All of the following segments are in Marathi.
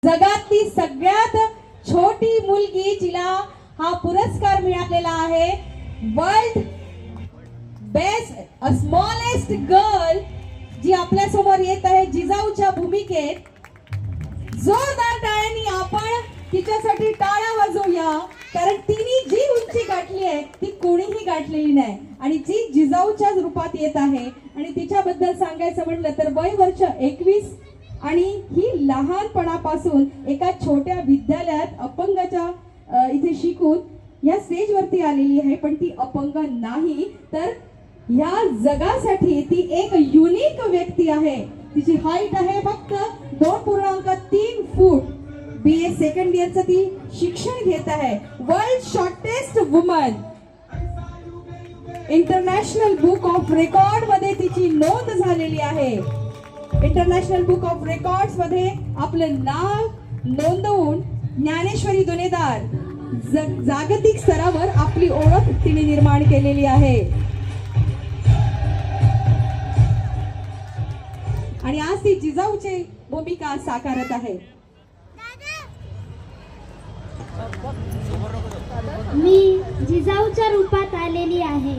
जगातली सगळ्यात छोटी मुलगी जिला हा पुरस्कार मिळालेला आहे, वर्ल्ड बेस्ट स्मॉलेस्ट गर्ल, जी आपल्या समोर येत आहे जिजाऊच्या भूमिकेत. जोरदार टाळ्यांनी आपण तिच्यासाठी टाळ्या वाजवूया, कारण तिने जी उंची गाठली आहे ती कोणीही गाठलेली नाही आणि जी जिजाऊच्याच रूपात येत आहे. आणि तिच्याबद्दल सांगायचं म्हटलं तर वय वर्ष 21 आणि ही लहानपणापासून एका छोट्या विद्यालयात अपंगाच्या इथे शिकून या स्टेजवरती आलेली आहे. पण ती अपंग नाही, तर या जगासाठी ती एक युनिक व्यक्ती आहे. तिची हाईट आहे फक्त 2.3 फूट. BA सेकंड इयरचं ती शिक्षण घेत आहे. World shortest woman, international book of record मध्ये तिची नोंद झालेली आहे. इंटरनॅशनल बुक ऑफ रेकॉर्ड्स मध्ये आपलं नाव नोंदवून ज्ञानेश्वरी दुनेदार जागतिक स्तरावर आपली ओळख तिने निर्माण केलेली आहे. आणि आज ती जिजाऊची भूमिका साकारत आहे. मी जिजाऊच्या रूपात आलेली आहे.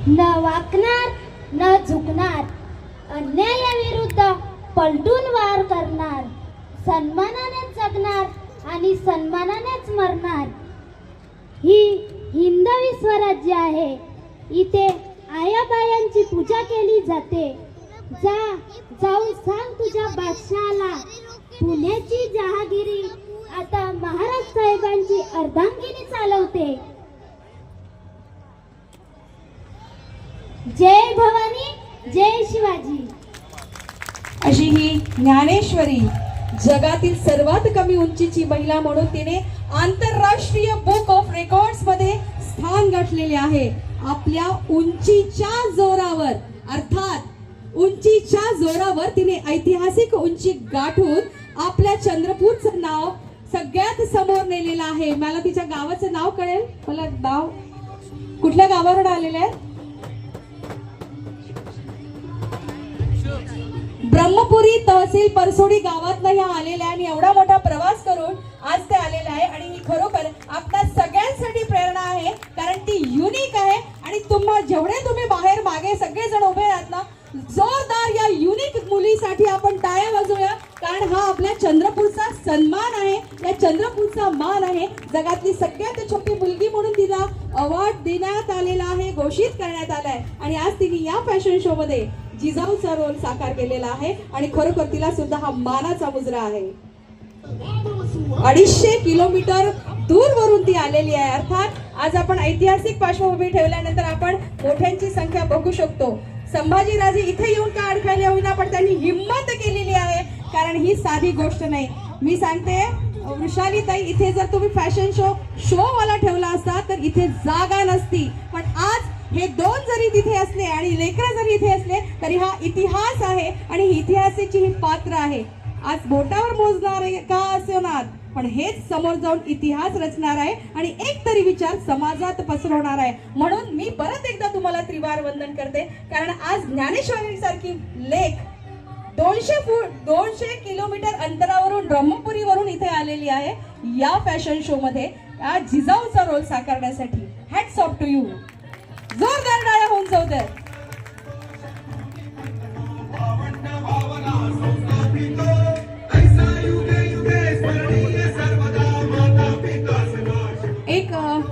न वाकणार न झुकणार, अन्यायाविरुद्ध पलटून वार करणार, सन्मानाने जगणार आणि सन्मानानेच मरणार. ही हिंदवी स्वराज्य आहे. इथे आयाबायांची पूजा केली जाते. जाऊन सांग तुझ्या बादशाहाला, पुण्याची जहागिरी आता महाराज साहेबांची अर्धांगिनी चालवते. जय भवानी, जय शिवाजी. अशी ही ज्ञानेश्वरी जगातील सर्वात कमी उंचीची महिला म्हणून तिने आंतरराष्ट्रीय बुक ऑफ रेकॉर्ड्स मध्ये स्थान गाठलेले आहे. आपल्या उंचीच्या जोरावर, अर्थात उंचीच्या जोरावर तिने ऐतिहासिक उंची गाठून आपल्या चंद्रपूरचं नाव सगळ्यात समोर नेलेलं आहे. मला तिच्या गावाचं नाव कळेल? मला नाव कुठल्या गावावरून आलेलं आहे? ब्रह्मपुरी तहसील परसोडी गावातनं ह्या आलेल्या आणि एवढा मोठा प्रवास करून आज ते आलेले आहे. आणि ही खरोखर आपल्या सगळ्यांसाठी प्रेरणा आहे, कारण ती युनिक आहे. आणि जेवढे तुम्ही बाहेर मागे सगळेजण उभे आहात ना, जोरदार या युनिक मुलीसाठी आपण टाळ्या वाजवूया, कारण हा आपल्या चंद्रपूरचा सन्मान आहे, या चंद्रपूरचा मान आहे. जगातली सगळ्यात छोटी मुलगी म्हणून तिला अवॉर्ड देण्यात आलेला आहे, घोषित करण्यात आला आहे. आणि आज तिने या फॅशन शो मध्ये जिजाऊचा रोल साकार केलेला आहे आणि खरोखर तिला सुद्धा हा मानाचा मुजरा आहे. 250 किलोमीटर दूरवरून ती आलेली आहे. अर्थात आज आपण ऐतिहासिक पार्श्वभूमी ठेवल्यानंतर आपण मोठ्यांची संख्या बघू शकतो. संभाजीराजे इथे येऊन का अडकायले होईना, पण त्यांनी हिम्मत केलेली आहे, कारण ही साधी गोष्ट नाही. मी सांगते वृषाली ताई, इथे जर तुम्ही फॅशन शो वाला ठेवला असता तर इथे जागा नसती. पण आज हे दोन जरी तिथे असले आणि लेकरं जरी इथे असले तरी हा इतिहास आहे आणि इतिहासाची ही पात्र आहे. आज बोटावर मोजणार आहे का असणार, पण हेच समोर जाऊन इतिहास रचणार आहे आणि एक तरी विचार समाजात पसरवणार आहे. म्हणून मी परत एकदा तुम्हाला त्रिवार वंदन करते, कारण आज ज्ञानेश्वरी सारखी लेख 200 किलोमीटर अंतरावरून ब्रह्मपुरीवरून इथे आलेली आहे या फॅशन शो मध्ये या जिजाऊचा रोल साकारण्यासाठी. Hats off to you. जोरदार टाळ्या होऊन जाऊ दे. एक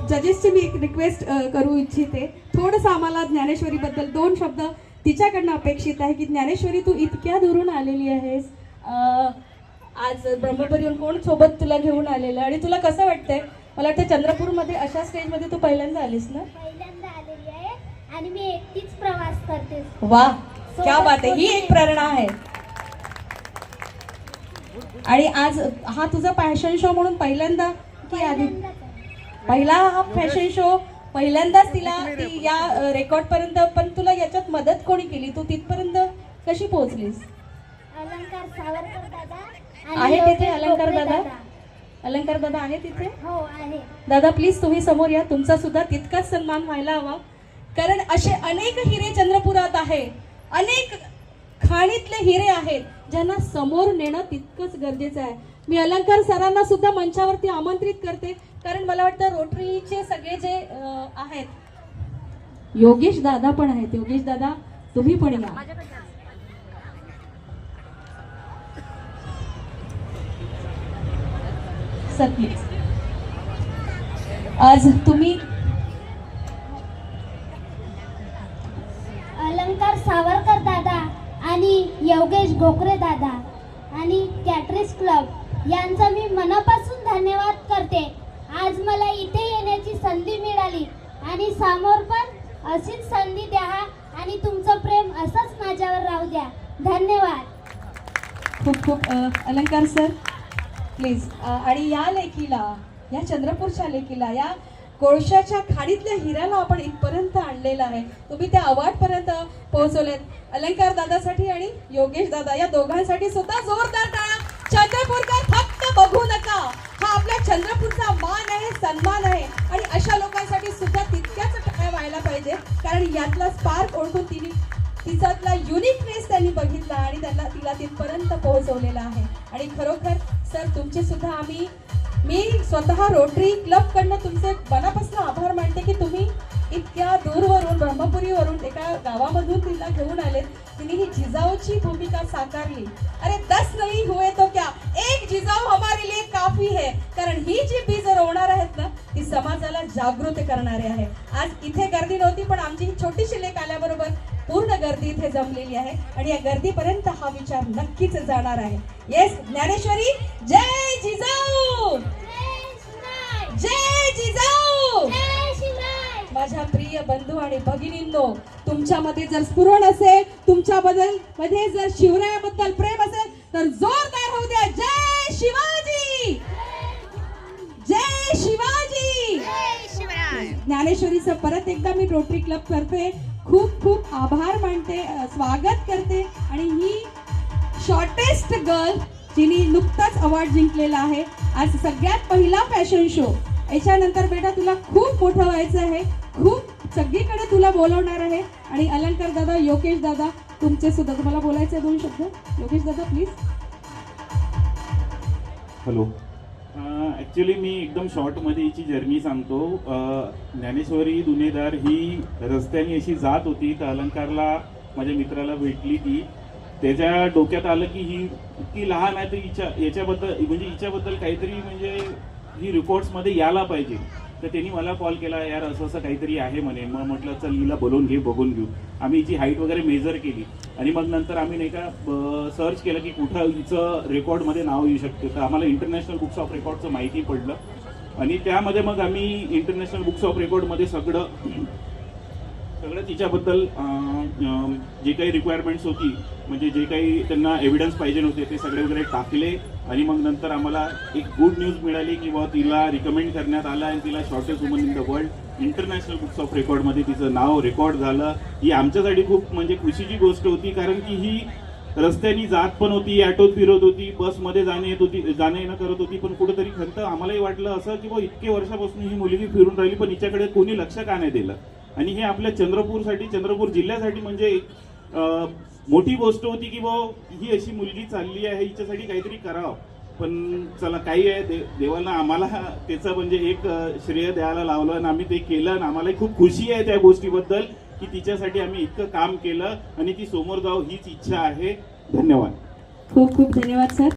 जजेसची मी एक रिक्वेस्ट करू इच्छिते. थोडंसं आम्हाला ज्ञानेश्वरी बद्दल 2 शब्द तिच्याकडनं अपेक्षित आहे की ज्ञानेश्वरी, तू इतक्या दुरून आलेली आहेस, आज ब्रह्मपुरीहून कोण सोबत तुला घेऊन आलेलं आणि तुला कसं वाटतंय? मला वाटतं चंद्रपूरमध्ये अशा स्टेजमध्ये तू पहिल्यांदा आलीस ना? पहिल्यांदा आलेली आहे आणि मी एकटीच प्रवास करते. वा, क्या बात आहे. ही एक प्रेरणा आहे. आणि आज हा तुझा फॅशन शो म्हणून पहिल्यांदा की आधी? पहिला हा फॅशन शो पहिल्यांदाच तिला ती या रेकॉर्ड पर्यंत. पण तुला याच्यात मदत कोणी केली? तू तिथपर्यंत कशी पोहोचलीस? अलंकार सावरकर दादा आहे तिथे. अलंकार दादा, अलंकार दादा आहे तिथे? हो आहे. दादा प्लीज तुम्ही समोर या. तुमचा सुद्धा तितकाच सन्मान व्हायला हवा, कारण असे अनेक हिरे चंद्रपुरात आहे. अनेक खाणीतले हिरे आहेत ज्यांना समोर नेणं तितकंच गरजेचं आहे. मी अलंकार सरांना सुद्धा मंचावरती आमंत्रित करते, कारण मला वाटतं रोटरीचे सगळे जे आहेत, योगेश दादा पण आहेत. योगेश दादा तुम्ही पण या. Sir please. आज तुम्ही अलंकार सावरकर दादा आणि योगेश गोखरे दादा आणि कॅटरिस क्लब यांचा मी मनापासून धन्यवाद करते. आज मला इथे येण्याची संधी मिळाली आणि समोर पण अशीच संधी द्या आणि तुमचं प्रेम असंच माझ्यावर राहू द्या. धन्यवाद. खूप खूप अलंकार सर प्लीज. आणि या लेखीला, या चंद्रपूरच्या लेखीला, या कोळशाच्या खाडीतल्या हिऱ्याला आपण इथपर्यंत आणलेलं आहे. तुम्ही त्या अवॉर्ड पर्यंत पोहोचवलेत. अलंकार दादासाठी आणि योगेश दादा या दोघांसाठी सुद्धा जोरदार टाळ्या. चंद्रपूरकर फक्त बघू नका, हा आपल्या चंद्रपूरचा मान आहे, सन्मान आहे. आणि अशा लोकांसाठी सुद्धा तितक्याच टाळ्या व्हायला पाहिजे, कारण यातला स्पार्क ओळखून तिच्यातला युनिकनेस त्यांनी बघितला आणि तिला तिथपर्यंत पोहोचवलेला आहे. आणि खरोखर सर तुमचे सुद्धा मी स्वतः रोटरी क्लब कडनं तुमचे मनापासून आभार मानते की तुम्ही इतक्या दूरवरून, ब्रह्मपुरीवरून, एका गावामधून तिला घेऊन आलेत. तिने ही जिजाऊची भूमिका साकारली. अरे 10 नहीं हुए तो क्या, एक जिजाऊ हमारे लिए काफी है. कारण ही जी बीज रोवणार आहेत ना, ती समाजाला जागृत करणारे आहे. आज इथे गर्दी नव्हती, पण आमची ही छोटीशी लेख आल्याबरोबर पूर्ण गर्दी इथे जमलेली आहे आणि या गर्दीपर्यंत हा विचार नक्कीच जाणार आहे. येस ज्ञानेश्वरी, जय जिजाऊ, जय जिजाऊ. माझ्या प्रिय बंधू आणि भगिनींनो, तुमच्यामध्ये जर स्फुरण असेल, तुमच्याबद्दल मध्ये जर शिवरायाबद्दल प्रेम असेल, तर जोरदार होऊ द्या. जय शिवाजी, जय शिवाजी. ज्ञानेश्वरीचं परत एकदा मी रोटरी क्लब तर्फे खूप खूप आभार मानते, स्वागत करते. आणि ही शॉर्टेस्ट गर्ल जिने नुकताच अवॉर्ड जिंकलेला आहे. आज सगळ्यात पहिला फॅशन शो. याच्यानंतर बेटा तुला खूप मोठं व्हायचं आहे, खूप सगळीकडे तुला बोलवणार आहे. आणि अलंकार दादा, योगेश दादा तुमचे सुद्धा, तुम्हाला बोलायचे 2 शब्द. योगेश दादा प्लीज. हॅलो. ॲक्च्युली मी एकदम शॉर्टमध्ये हिची जर्नी सांगतो. ज्ञानेश्वरी दुनेदार ही रस्त्याने अशी जात होती, तर अलंकारला, माझ्या मित्राला भेटली. ती त्याच्या डोक्यात आलं की ही इतकी लहान आहे, तर हिच्याबद्दल काहीतरी म्हणजे ही रिपोर्ट्समध्ये यायला पाहिजे. तर त्यांनी मला कॉल केला, यार असं असं काहीतरी आहे म्हणे. मग म्हटलं चल हिला बोलवून बघून घेऊ. आम्ही हिची हाईट वगैरे मेजर केली आणि मग नंतर आम्ही नाही का सर्च केलं की कुठं हिचं रेकॉर्डमध्ये नाव येऊ शकते. तर आम्हाला इंटरनॅशनल बुक्स ऑफ रेकॉर्डचं माहिती पडलं आणि त्यामध्ये मग आम्ही इंटरनॅशनल बुक्स ऑफ रेकॉर्डमध्ये सगळं तिच्याबद्दल जे काही रिक्वायरमेंट्स होती, म्हणजे जे काही त्यांना एव्हिडन्स पाहिजे होते, ते सगळे वगैरे टाकले. आणि मग नंतर आम्हाला एक गुड न्यूज मिळाली की बा तिला रिकमेंड करण्यात आलं आणि तिला shortest woman in the world international books of रेकॉर्डमध्ये तिचं नाव रेकॉर्ड झालं. ही आमच्यासाठी खूप म्हणजे खुशीची गोष्ट होती, कारण की ही रस्त्याने जात पण होती, ऑटोत फिरत होती, बसमध्ये जाणं येणं करत होती. पण कुठेतरी खंत आम्हालाही वाटलं असं की बा इतके वर्षापासून ही मुलगी फिरून राहिली, पण हिच्याकडे कोणी लक्ष का नाही दिलं. आणि हे आपल्या चंद्रपूर जिल्ह्यासाठी म्हणजे मोठी गोष्ट होती की बा ही अशी मुलगी चालली आहे, हिच्यासाठी काहीतरी करावं. पण चला काही आहे, देवाला आम्हाला त्याचं म्हणजे एक श्रेय द्यायला लावलं आणि आम्ही ते केलं. आणि आम्हालाही खूप खुशी आहे त्या गोष्टीबद्दल की तिच्यासाठी आम्ही इतकं काम केलं आणि ती समोर जावं हीच इच्छा आहे. धन्यवाद. खूप खूप धन्यवाद सर.